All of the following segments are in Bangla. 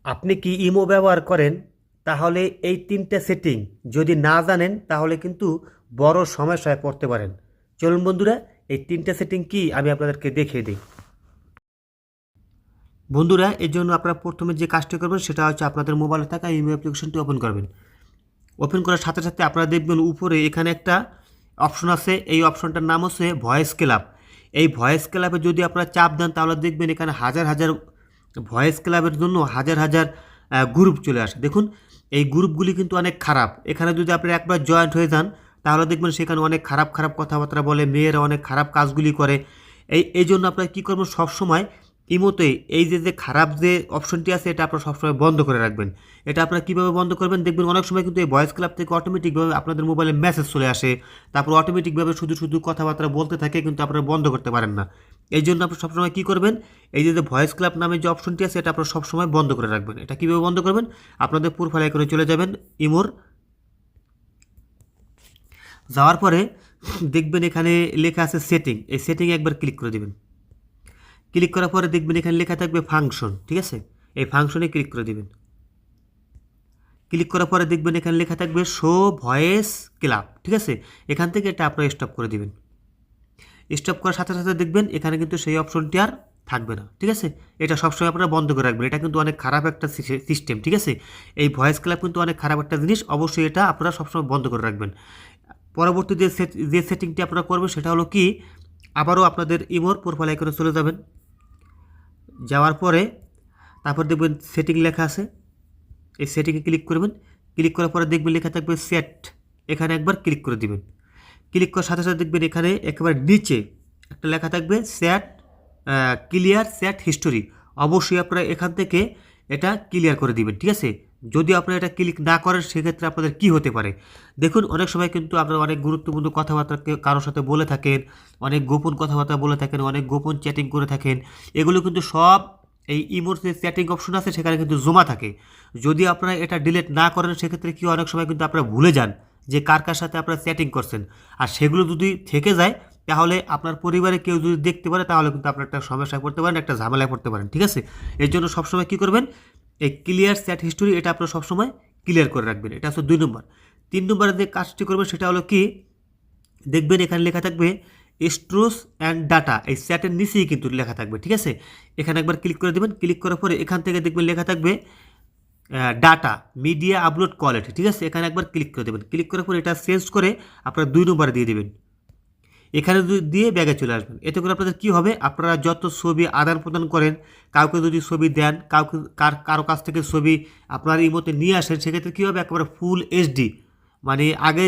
আপনি কি ইমো ব্যবহার করেন? তাহলে এই ৩টা সেটিং যদি না জানেন তাহলে কিন্তু বড় সমস্যায় পড়তে পারেন। চলুন বন্ধুরা, এই ৩টা সেটিং কি আমি আপনাদেরকে দেখিয়ে দিই। বন্ধুরা, এর জন্য আপনারা প্রথমে যে কাজটি করবেন সেটা হচ্ছে আপনাদের মোবাইলে থাকা ইমো অ্যাপ্লিকেশনটি ওপেন করবেন। ওপেন করার সাথে সাথে আপনারা দেখবেন উপরে এখানে একটা অপশন আছে। এই অপশনটার নাম হচ্ছে ভয়েস ক্লাব। এই ভয়েস ক্লাবে যদি আপনারা চাপ দেন তাহলে দেখবেন এখানে হাজার হাজার ভয়েস ক্লাবের জন্য হাজার হাজার গ্রুপ চলে আসে। দেখুন, এই গ্রুপগুলি কিন্তু অনেক খারাপ। এখানে যদি আপনি একবার জয়েন্ট হয়ে যান তাহলে দেখবেন সেখানে অনেক খারাপ খারাপ কথাবার্তা বলে, মেয়েরা অনেক খারাপ কাজগুলি করে। এই জন্য আপনারা কী করবেন, সবসময় ইমোতে এই যে খারাপ যে অপশনটি আছে এটা আপনারা সবসময় বন্ধ করে রাখবেন। এটা আপনারা কীভাবে বন্ধ করবেন, দেখবেন অনেক সময় কিন্তু এই ভয়েস ক্লাব থেকে অটোমেটিকভাবে আপনাদের মোবাইলে মেসেজ চলে আসে, তারপর অটোমেটিকভাবে শুধু শুধু কথাবার্তা বলতে থাকে, কিন্তু আপনারা বন্ধ করতে পারেন না। এই জন্য আপনি সবসময় কী করবেন, এই যে ভয়েস ক্লাব নামে যে অপশনটি আছে এটা আপনারা সবসময় বন্ধ করে রাখবেন। এটা কীভাবে বন্ধ করবেন, আপনাদের প্রোফাইল আইকনে চলে যাবেন, ইমোর যাওয়ার পরে দেখবেন এখানে লেখা আছে সেটিং। এই সেটিংয়ে একবার ক্লিক করে দেবেন। ক্লিক করার পরে দেখবেন এখানে লেখা থাকবে ফাংশন, ঠিক আছে? এই ফাংশনে ক্লিক করে দেবেন। ক্লিক করার পরে দেখবেন এখানে লেখা থাকবে শো ভয়েস ক্লাব, ঠিক আছে? এখান থেকে এটা আপনারা স্টপ করে দেবেন। স্টপ করার সাথে সাথে দেখবেন এখানে কিন্তু সেই অপশনটি আর থাকবে না, ঠিক আছে? এটা সবসময় আপনারা বন্ধ করে রাখবেন। এটা কিন্তু অনেক খারাপ একটা সিস্টেম, ঠিক আছে? এই ভয়েস ক্লাব কিন্তু অনেক খারাপ একটা জিনিস, অবশ্যই এটা আপনারা সবসময় বন্ধ করে রাখবেন। পরবর্তী যে সেটিংটি আপনারা করবেন সেটা হলো কি, আবারও আপনাদের ইমোর প্রোফাইল আইকনে চলে যাবেন। যাওয়ার পরে তারপর দেখবেন সেটিং লেখা আছে, এই সেটিংয়ে ক্লিক করবেন। ক্লিক করার পরে দেখবেন লেখা থাকবে সেট, এখানে একবার ক্লিক করে দিবেন। ক্লিক করার সাথে সাথে দেখবেন এখানে একেবারে নিচে একটা লেখা থাকবে স্যাট ক্লিয়ার স্যাট হিস্টোরি। অবশ্যই আপনারা এখান থেকে এটা ক্লিয়ার করে দিবেন, ঠিক আছে? যদি আপনারা এটা ক্লিক না করেন সেক্ষেত্রে আপনাদের কি হতে পারে দেখুন। অনেক সময় কিন্তু আপনারা অনেক গুরুত্বপূর্ণ কথাবার্তা কারোর সাথে বলে থাকেন, অনেক গোপন কথাবার্তা বলে থাকেন, অনেক গোপন চ্যাটিং করে থাকেন। এগুলো কিন্তু সব এই ইমোর যে চ্যাটিং অপশন আছে সেখানে কিন্তু জমা থাকে। যদি আপনারা এটা ডিলিট না করেন সেক্ষেত্রে কি অনেক সময় কিন্তু আপনারা ভুলে যান যে কার কার সাথে আপনারা চ্যাটিং করছেন। আর সেগুলো যদি থেকে যায় তাহলে আপনার পরিবারে কেউ যদি দেখতে পারে তাহলে কিন্তু আপনার একটা সমস্যায় পড়তে পারেন, একটা ঝামেলায় পড়তে পারেন, ঠিক আছে? এর জন্য সবসময় কী করবেন, এই ক্লিয়ার চ্যাট হিস্টোরি এটা আপনারা সবসময় ক্লিয়ার করে রাখবেন। এটা হচ্ছে 2 নম্বর। 3 নম্বরে যে কাজটি করবেন সেটা হলো কি, দেখবেন এখানে লেখা থাকবে স্টোরেজ অ্যান্ড ডাটা। এই চ্যাটের নিচেই কিন্তু লেখা থাকবে, ঠিক আছে? এখানে একবার ক্লিক করে দেবেন। ক্লিক করার পরে এখান থেকে দেখবেন লেখা থাকবে ডাটা মিডিয়া আপলোড কোয়ালিটি, ঠিক আছে? এখানে একবার ক্লিক করে দেবেন। ক্লিক করার পরে এটা চেঞ্জ করে আপনারা 2 নম্বরে দিয়ে দেবেন। এখানে যদি দিয়ে ব্যাগে চলে আসবেন, এতে করে আপনাদের কী হবে, আপনারা যত ছবি আদান প্রদান করেন, কাউকে যদি ছবি দেন, কারো কাছ থেকে ছবি আপনার এই মতে নিয়ে আসেন, সেক্ষেত্রে কী হবে, একেবারে ফুল এইচডি। মানে আগে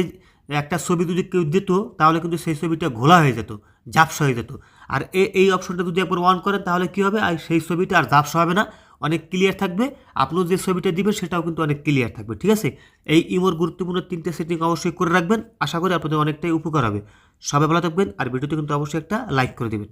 একটা ছবি যদি কেউ দিত তাহলে কিন্তু সেই ছবিটা ঘোলা হয়ে যেত, ঝাপসা হয়ে যেত। আর এই অপশনটা যদি একবার অন করেন তাহলে কী হবে, আর সেই ছবিটা আর ঝাপসা হবে না, অনেক ক্লিয়ার থাকবে। আপনিও যে ছবিটা দিবেন সেটাও কিন্তু অনেক ক্লিয়ার থাকবে, ঠিক আছে? এই ইমোর গুরুত্বপূর্ণ 3টে সেটিং অবশ্যই করে রাখবেন। আশা করি আপনাদের অনেকটাই উপকার হবে। সবাই ভালো থাকবেন, আর ভিডিওতে কিন্তু অবশ্যই একটা লাইক করে দেবেন।